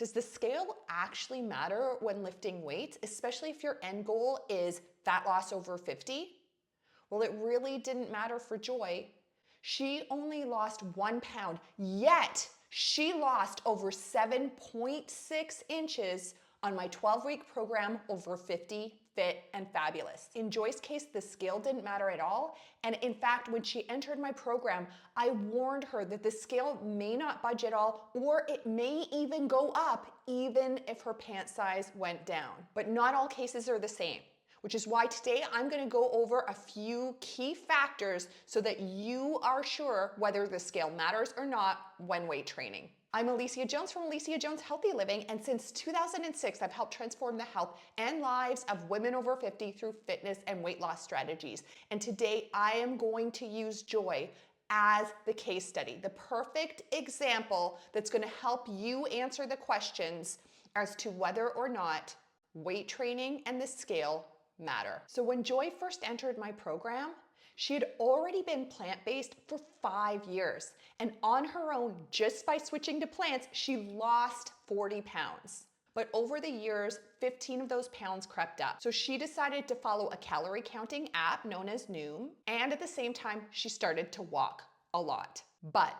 Does the scale actually matter when lifting weights, especially if your end goal is fat loss over 50? Well, it really didn't matter for Joy. She only lost 1 pound, yet she lost over 7.6 inches on my 12-week program over 50 Fit and Fabulous. In Joy's case, the scale didn't matter at all. And in fact, when she entered my program, I warned her that the scale may not budge at all, or it may even go up, even if her pant size went down. But not all cases are the same, which is why today I'm going to go over a few key factors so that you are sure whether the scale matters or not when weight training. I'm Alicia Jones from Alicia Jones Healthy Living, and since 2006, I've helped transform the health and lives of women over 50 through fitness and weight loss strategies. And today I am going to use Joy as the case study, the perfect example that's going to help you answer the questions as to whether or not weight training and the scale matter. So when Joy first entered my program, she had already been plant-based for 5 years. And on her own, just by switching to plants, she lost 40 pounds. But over the years, 15 of those pounds crept up. So she decided to follow a calorie counting app known as Noom. And at the same time, she started to walk a lot. But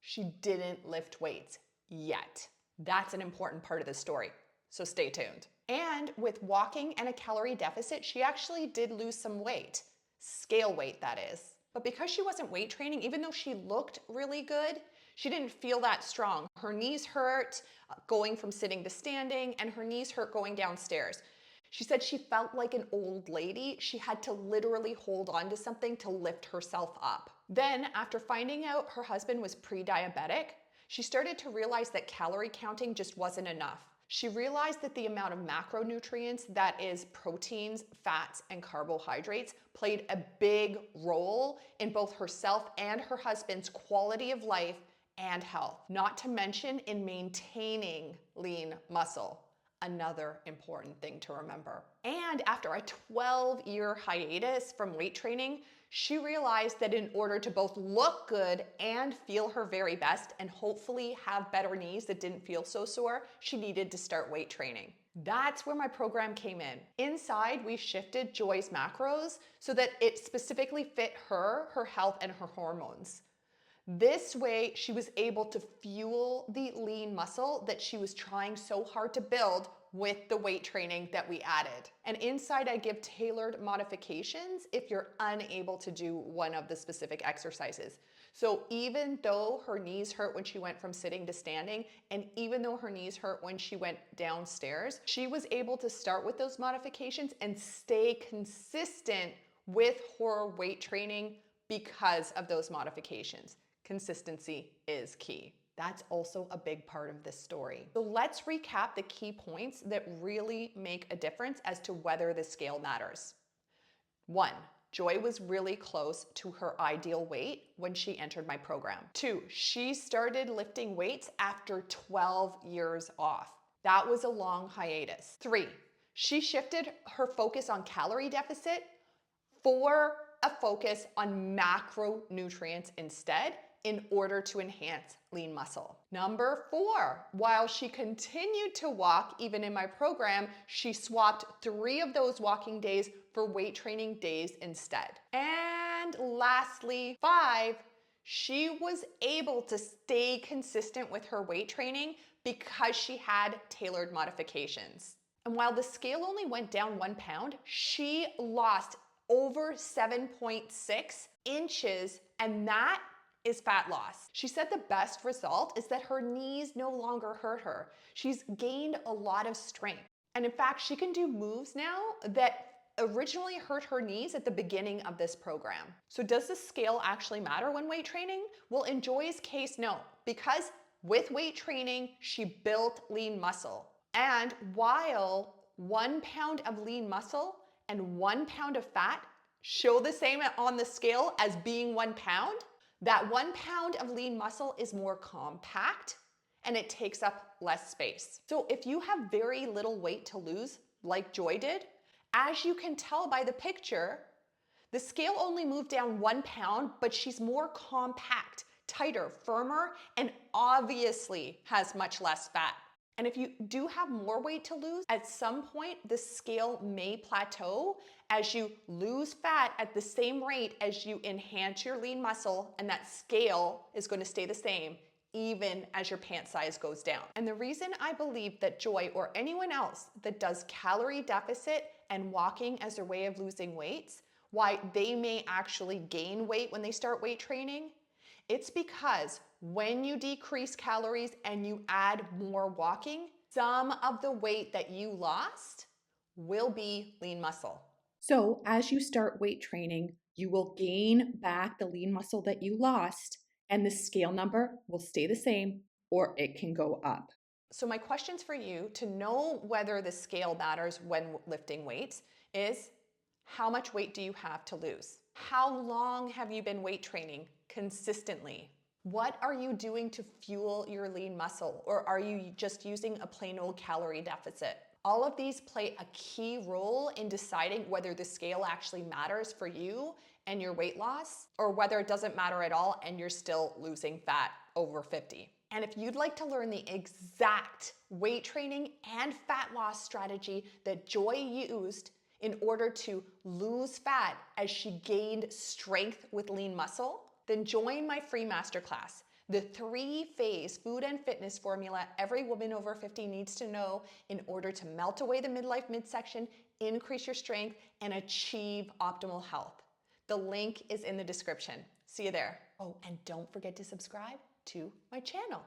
she didn't lift weights yet. That's an important part of the story. So stay tuned. And with walking and a calorie deficit, she actually did lose some weight. Scale weight, that is. But because she wasn't weight training, even though she looked really good, she didn't feel that strong. Her knees hurt going from sitting to standing, and her knees hurt going downstairs. She said she felt like an old lady. She had to literally hold on to something to lift herself up. Then, after finding out her husband was pre-diabetic, she started to realize that calorie counting just wasn't enough. She realized that the amount of macronutrients, that is proteins, fats, and carbohydrates, played a big role in both herself and her husband's quality of life and health, not to mention in maintaining lean muscle. Another important thing to remember. And after a 12-year hiatus from weight training, she realized that in order to both look good and feel her very best and hopefully have better knees that didn't feel so sore, she needed to start weight training. That's where my program came in. Inside, we shifted Joy's macros so that it specifically fit her health, and her hormones. This way, she was able to fuel the lean muscle that she was trying so hard to build with the weight training that we added. And inside, I give tailored modifications if you're unable to do one of the specific exercises. So even though her knees hurt when she went from sitting to standing, and even though her knees hurt when she went downstairs, she was able to start with those modifications and stay consistent with her weight training because of those modifications. Consistency is key. That's also a big part of this story. So let's recap the key points that really make a difference as to whether the scale matters. 1, Joy was really close to her ideal weight when she entered my program. 2, she started lifting weights after 12 years off. That was a long hiatus. 3, she shifted her focus on calorie deficit for a focus on macronutrients instead, in order to enhance lean muscle. Number 4, while she continued to walk even in my program, she swapped 3 of those walking days for weight training days instead. And lastly, 5, she was able to stay consistent with her weight training because she had tailored modifications. And while the scale only went down 1 pound, she lost over 7.6 inches, and that is fat loss. She said the best result is that her knees no longer hurt her. She's gained a lot of strength. And in fact, she can do moves now that originally hurt her knees at the beginning of this program. So does the scale actually matter when weight training? Well, in Joy's case, no, because with weight training, she built lean muscle. And while 1 pound of lean muscle and 1 pound of fat show the same on the scale as being 1 pound, that 1 pound of lean muscle is more compact and it takes up less space. So if you have very little weight to lose, like Joy did, as you can tell by the picture, the scale only moved down 1 pound, but she's more compact, tighter, firmer, and obviously has much less fat. And if you do have more weight to lose, at some point the scale may plateau as you lose fat at the same rate as you enhance your lean muscle, and that scale is going to stay the same even as your pant size goes down. And the reason I believe that Joy or anyone else that does calorie deficit and walking as their way of losing weight, why they may actually gain weight when they start weight training, it's because when you decrease calories and you add more walking, some of the weight that you lost will be lean muscle. So, as you start weight training, you will gain back the lean muscle that you lost, and the scale number will stay the same or it can go up. So my questions for you to know whether the scale matters when lifting weights is, how much weight do you have to lose? How long have you been weight training consistently? What are you doing to fuel your lean muscle? Or are you just using a plain old calorie deficit? All of these play a key role in deciding whether the scale actually matters for you and your weight loss, or whether it doesn't matter at all and you're still losing fat over 50. And if you'd like to learn the exact weight training and fat loss strategy that Joy used in order to lose fat as she gained strength with lean muscle, then join my free masterclass, the 3-phase food and fitness formula every woman over 50 needs to know in order to melt away the midlife midsection, increase your strength, and achieve optimal health. The link is in the description. See you there. Oh, and don't forget to subscribe to my channel.